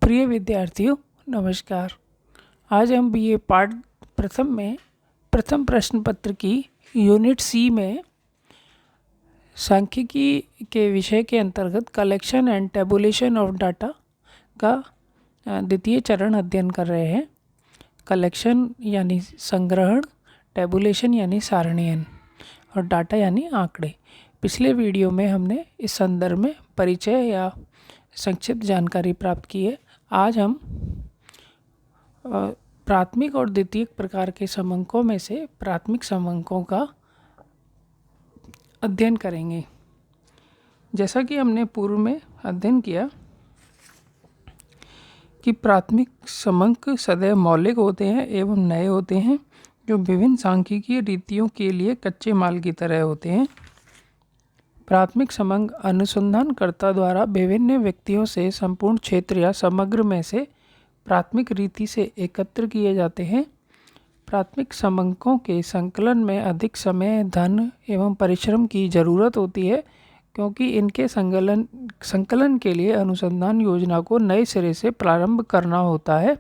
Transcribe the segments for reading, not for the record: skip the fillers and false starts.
प्रिय विद्यार्थियों, नमस्कार। आज हम बीए पाठ प्रथम में प्रथम प्रश्न पत्र की यूनिट सी में सांख्यिकी के विषय के अंतर्गत collection and tabulation of data का द्वितीय चरण अध्ययन कर रहे हैं। कलेक्शन यानी संग्रहण, टेबुलेशन यानी सारणीयन और डाटा यानी आंकड़े। पिछले वीडियो में हमने इस संदर्भ में परिचय या संक्षिप्त जानकारी प्राप्त की है। आज हम प्राथमिक और द्वितीयक प्रकार के समंकों में से प्राथमिक समंकों का अध्ययन करेंगे। जैसा कि हमने पूर्व में अध्ययन किया कि प्राथमिक समंक सदैव मौलिक होते हैं एवं नए होते हैं, जो विभिन्न सांख्यिकीय रीतियों के लिए कच्चे माल की तरह होते हैं। प्राथमिक समंक अनुसंधानकर्ता द्वारा विभिन्न व्यक्तियों से संपूर्ण क्षेत्र या समग्र में से प्राथमिक रीति से एकत्र किए जाते हैं। प्राथमिक समंकों के संकलन में अधिक समय, धन एवं परिश्रम की जरूरत होती है, क्योंकि इनके संकलन के लिए अनुसंधान योजना को नए सिरे से प्रारंभ करना होता है।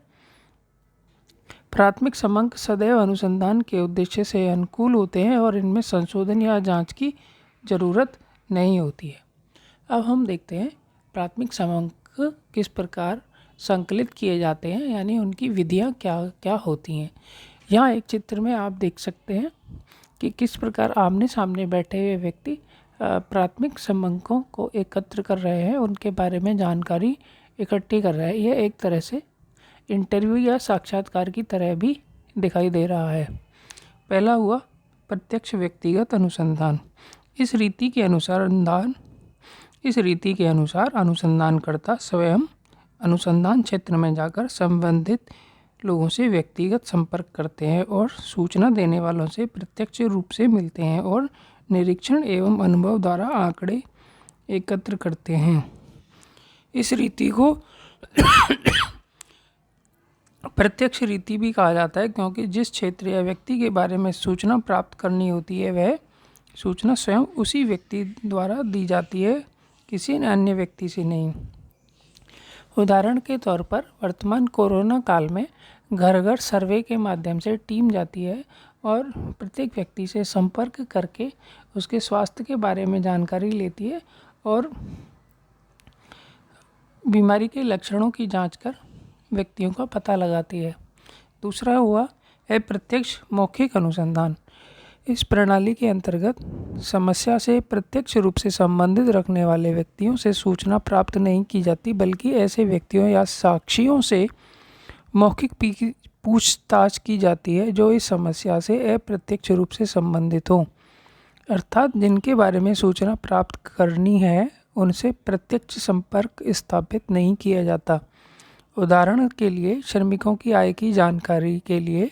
प्राथमिक समंक सदैव अनुसंधान के उद्देश्य से अनुकूल होते हैं और इनमें संशोधन या जांच की जरूरत नहीं होती है। अब हम देखते हैं प्राथमिक समंक किस प्रकार संकलित किए जाते हैं, यानी उनकी विधियां क्या क्या होती हैं। यहाँ एक चित्र में आप देख सकते हैं कि किस प्रकार आमने सामने बैठे हुए व्यक्ति प्राथमिक समंकों को एकत्र कर रहे हैं, उनके बारे में जानकारी इकट्ठी कर रहे हैं। यह एक तरह से इंटरव्यू या साक्षात्कार की तरह भी दिखाई दे रहा है। पहला हुआ प्रत्यक्ष व्यक्तिगत अनुसंधान। इस रीति के अनुसार अनुसंधानकर्ता स्वयं अनुसंधान क्षेत्र में जाकर संबंधित लोगों से व्यक्तिगत संपर्क करते हैं और सूचना देने वालों से प्रत्यक्ष रूप से मिलते हैं और निरीक्षण एवं अनुभव द्वारा आंकड़े एकत्र करते हैं। इस रीति को प्रत्यक्ष रीति भी कहा जाता है, क्योंकि जिस क्षेत्र या व्यक्ति के बारे में सूचना प्राप्त करनी होती है वह सूचना स्वयं उसी व्यक्ति द्वारा दी जाती है, किसी अन्य व्यक्ति से नहीं। उदाहरण के तौर पर वर्तमान कोरोना काल में घर घर सर्वे के माध्यम से टीम जाती है और प्रत्येक व्यक्ति से संपर्क करके उसके स्वास्थ्य के बारे में जानकारी लेती है और बीमारी के लक्षणों की जांच कर व्यक्तियों का पता लगाती है। दूसरा हुआ अप्रत्यक्ष मौखिक अनुसंधान। इस प्रणाली के अंतर्गत समस्या से प्रत्यक्ष रूप से संबंधित रखने वाले व्यक्तियों से सूचना प्राप्त नहीं की जाती, बल्कि ऐसे व्यक्तियों या साक्षियों से मौखिक पूछताछ की जाती है जो इस समस्या से अप्रत्यक्ष रूप से संबंधित हों, अर्थात जिनके बारे में सूचना प्राप्त करनी है उनसे प्रत्यक्ष संपर्क स्थापित नहीं किया जाता। उदाहरण के लिए श्रमिकों की आय की जानकारी के लिए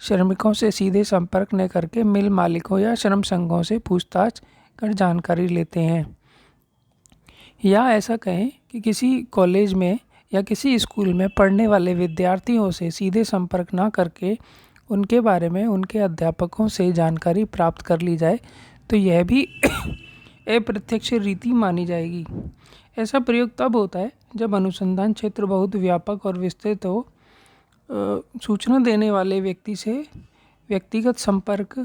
श्रमिकों से सीधे संपर्क न करके मिल मालिकों या श्रम संघों से पूछताछ कर जानकारी लेते हैं। या ऐसा कहें कि किसी कॉलेज में या किसी स्कूल में पढ़ने वाले विद्यार्थियों से सीधे संपर्क ना करके उनके बारे में उनके अध्यापकों से जानकारी प्राप्त कर ली जाए, तो यह भी अप्रत्यक्ष रीति मानी जाएगी। ऐसा प्रयोग तब होता है जब अनुसंधान क्षेत्र बहुत व्यापक और विस्तृत हो, सूचना देने वाले व्यक्ति से व्यक्तिगत संपर्क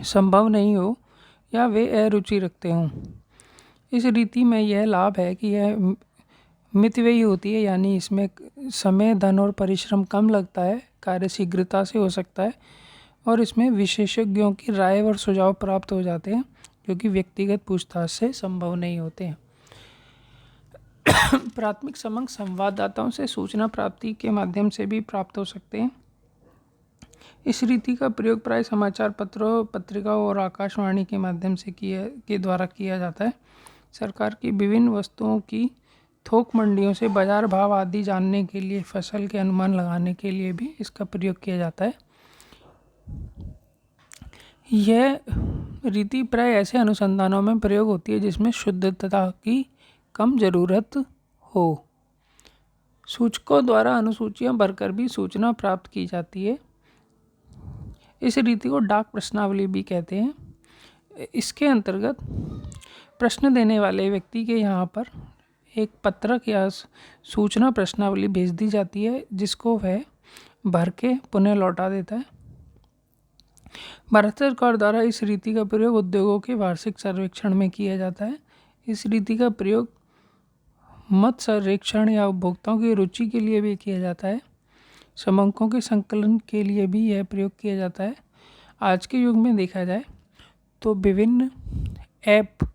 संभव नहीं हो या वे अरुचि रखते हों। इस रीति में यह लाभ है कि यह मितव्ययी होती है, यानी इसमें समय, धन और परिश्रम कम लगता है, कार्य शीघ्रता से हो सकता है और इसमें विशेषज्ञों की राय और सुझाव प्राप्त हो जाते हैं, जो कि व्यक्तिगत पूछताछ से संभव नहीं होते हैं। प्राथमिक समंक संवाददाताओं से सूचना प्राप्ति के माध्यम से भी प्राप्त हो सकते हैं। इस रीति का प्रयोग प्राय समाचार पत्रों, पत्रिकाओं और आकाशवाणी के माध्यम से के द्वारा किया जाता है। सरकार की विभिन्न वस्तुओं की थोक मंडियों से बाजार भाव आदि जानने के लिए, फसल के अनुमान लगाने के लिए भी इसका प्रयोग किया जाता है। यह रीति प्राय ऐसे अनुसंधानों में प्रयोग होती है जिसमें शुद्धता की कम जरूरत हो। सूचकों द्वारा अनुसूचियां भरकर भी सूचना प्राप्त की जाती है। इस रीति को डाक प्रश्नावली भी कहते हैं। इसके अंतर्गत प्रश्न देने वाले व्यक्ति के यहाँ पर एक पत्रक या सूचना प्रश्नावली भेज दी जाती है जिसको वह भर के पुनः लौटा देता है। भारत सरकार द्वारा इस रीति का प्रयोग उद्योगों के वार्षिक सर्वेक्षण में किया जाता है। इस रीति का प्रयोग मत सर्वेक्षण या उपभोक्ताओं की रुचि के लिए भी किया जाता है। समंकों के संकलन के लिए भी यह प्रयोग किया जाता है। आज के युग में देखा जाए तो विभिन्न ऐप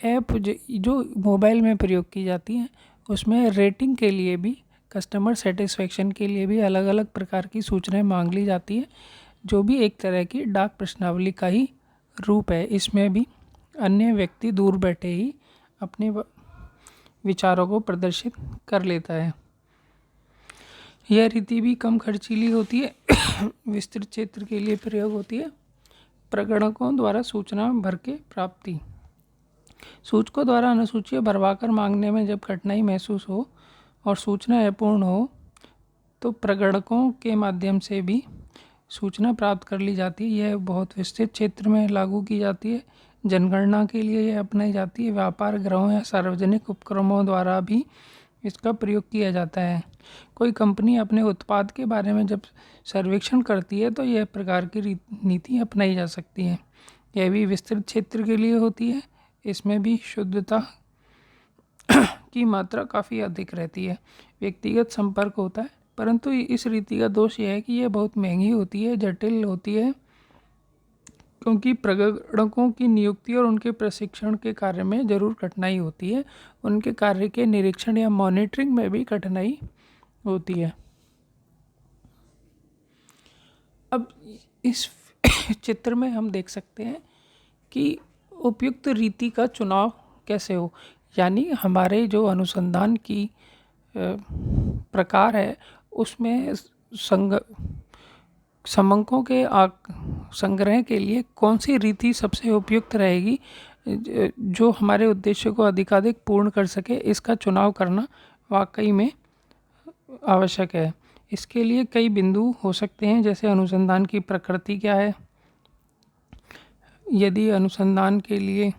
जो मोबाइल में प्रयोग की जाती हैं उसमें रेटिंग के लिए भी, कस्टमर सेटिस्फेक्शन के लिए भी अलग अलग प्रकार की सूचनाएं मांग ली जाती है, जो भी एक तरह की डाक प्रश्नावली का ही रूप है। इसमें भी अन्य व्यक्ति दूर बैठे ही अपने विचारों को प्रदर्शित कर लेता है। यह रीति भी कम खर्चीली होती है, विस्तृत क्षेत्र के लिए प्रयोग होती है। प्रगणकों द्वारा सूचना भर के प्राप्ति। सूचकों द्वारा अनुसूची भरवाकर मांगने में जब कठिनाई महसूस हो और सूचना अपूर्ण हो तो प्रगणकों के माध्यम से भी सूचना प्राप्त कर ली जाती है। यह बहुत विस्तृत क्षेत्र में लागू की जाती है। जनगणना के लिए यह अपनाई जाती है। व्यापार गृहों या सार्वजनिक उपक्रमों द्वारा भी इसका प्रयोग किया जाता है। कोई कंपनी अपने उत्पाद के बारे में जब सर्वेक्षण करती है तो यह प्रकार की नीति अपनाई जा सकती है। यह भी विस्तृत क्षेत्र के लिए होती है। इसमें भी शुद्धता की मात्रा काफ़ी अधिक रहती है। व्यक्तिगत संपर्क होता है, परंतु इस रीति का दोष यह है कि यह बहुत महंगी होती है, जटिल होती है, क्योंकि प्रगणकों की नियुक्ति और उनके प्रशिक्षण के कार्य में ज़रूर कठिनाई होती है। उनके कार्य के निरीक्षण या मॉनिटरिंग में भी कठिनाई होती है। अब इस चित्र में हम देख सकते हैं कि उपयुक्त रीति का चुनाव कैसे हो, यानी हमारे जो अनुसंधान की प्रकार है उसमें समंकों के संग्रह के लिए कौन सी रीति सबसे उपयुक्त रहेगी जो हमारे उद्देश्य को अधिकाधिक पूर्ण कर सके, इसका चुनाव करना वाकई में आवश्यक है। इसके लिए कई बिंदु हो सकते हैं, जैसे अनुसंधान की प्रकृति क्या है। यदि अनुसंधान के लिए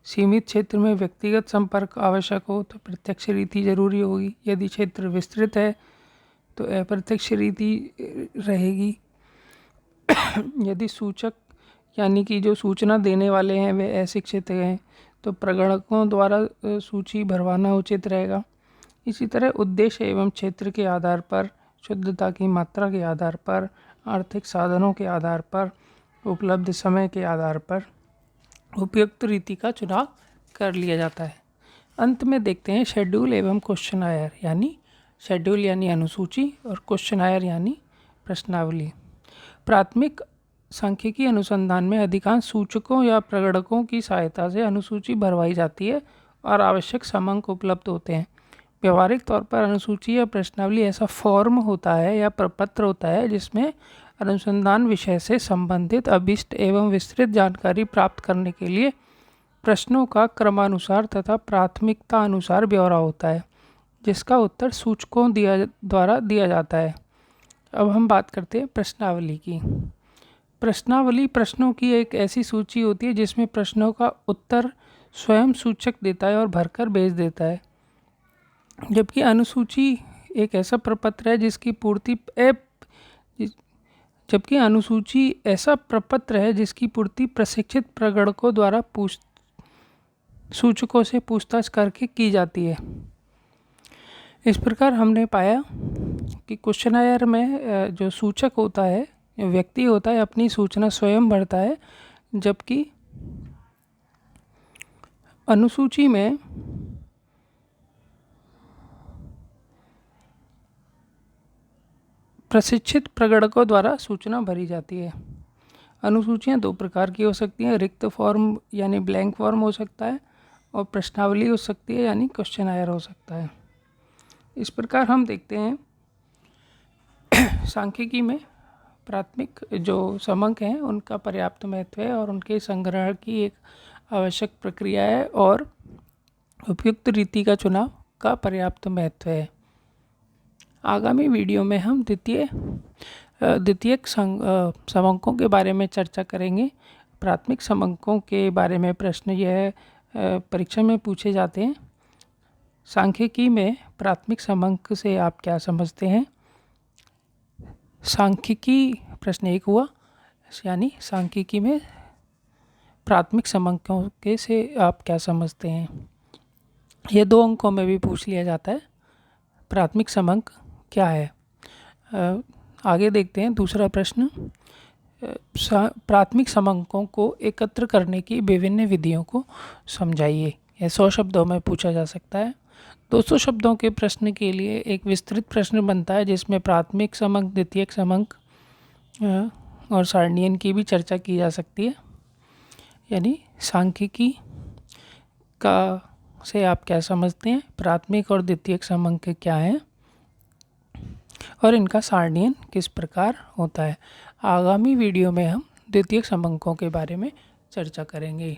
सीमित क्षेत्र में व्यक्तिगत संपर्क आवश्यक हो तो प्रत्यक्ष रीति जरूरी होगी। यदि क्षेत्र विस्तृत है तो अप्रत्यक्ष रीति रहेगी। यदि सूचक यानी कि जो सूचना देने वाले हैं वे अशिक्षित हैं तो प्रगणकों द्वारा सूची भरवाना उचित रहेगा। इसी तरह उद्देश्य एवं क्षेत्र के आधार पर, शुद्धता की मात्रा के आधार पर, आर्थिक साधनों के आधार पर, उपलब्ध समय के आधार पर उपयुक्त रीति का चुनाव कर लिया जाता है। अंत में देखते हैं शेड्यूल एवं क्वेश्चनायर, यानी शेड्यूल यानी अनुसूची और क्वेश्चनायर यानी प्रश्नावली। प्राथमिक सांख्यिकी अनुसंधान में अधिकांश सूचकों या प्रगणकों की सहायता से अनुसूची भरवाई जाती है और आवश्यक समंक उपलब्ध होते हैं। व्यवहारिक तौर पर अनुसूची या प्रश्नावली ऐसा फॉर्म होता है या प्रपत्र होता है जिसमें अनुसंधान विषय से संबंधित अभिष्ट एवं विस्तृत जानकारी प्राप्त करने के लिए प्रश्नों का क्रमानुसार तथा प्राथमिकता अनुसार ब्यौरा होता है, जिसका उत्तर सूचकों द्वारा दिया जाता है। अब हम बात करते हैं प्रश्नावली की। प्रश्नावली प्रश्नों की एक ऐसी सूची होती है जिसमें प्रश्नों का उत्तर स्वयं सूचक देता है और भरकर भेज देता है, जबकि अनुसूची एक ऐसा प्रपत्र है जिसकी पूर्ति प्रशिक्षित प्रगणकों द्वारा सूचकों से पूछताछ करके की जाती है। इस प्रकार हमने पाया कि क्वेश्चनायर में जो सूचक होता है, व्यक्ति होता है, अपनी सूचना स्वयं भरता है, जबकि अनुसूची में प्रशिक्षित प्रगणकों द्वारा सूचना भरी जाती है। अनुसूचियाँ दो प्रकार की हो सकती हैं, रिक्त फॉर्म यानी ब्लैंक फॉर्म हो सकता है और प्रश्नावली हो सकती है यानी क्वेश्चनायर हो सकता है। इस प्रकार हम देखते हैं सांख्यिकी में प्राथमिक जो समंक हैं उनका पर्याप्त महत्व है और उनके संग्रह की एक आवश्यक प्रक्रिया है और उपयुक्त रीति का चुनाव का पर्याप्त महत्व है। आगामी वीडियो में हम द्वितीयक समंकों के बारे में चर्चा करेंगे। प्राथमिक समंकों के बारे में प्रश्न यह परीक्षा में पूछे जाते हैं। सांख्यिकी में प्राथमिक समंक से आप क्या समझते हैं? सांख्यिकी प्रश्न 1 हुआ, यानी सांख्यिकी में प्राथमिक समंकों के से आप क्या समझते हैं? ये 2 अंकों में भी पूछ लिया जाता है, प्राथमिक समंक क्या है। आगे देखते हैं दूसरा प्रश्न। प्राथमिक समंकों को एकत्र करने की विभिन्न विधियों को समझाइए। यह 100 शब्दों में पूछा जा सकता है। 200 शब्दों के प्रश्न के लिए एक विस्तृत प्रश्न बनता है जिसमें प्राथमिक समंक, द्वितीयक समंक और सारणियन की भी चर्चा की जा सकती है। यानी सांख्यिकी का से आप क्या समझते हैं, प्राथमिक और द्वितीयक समंक क्या हैं और इनका सारणियन किस प्रकार होता है। आगामी वीडियो में हम द्वितीयक समंकों के बारे में चर्चा करेंगे।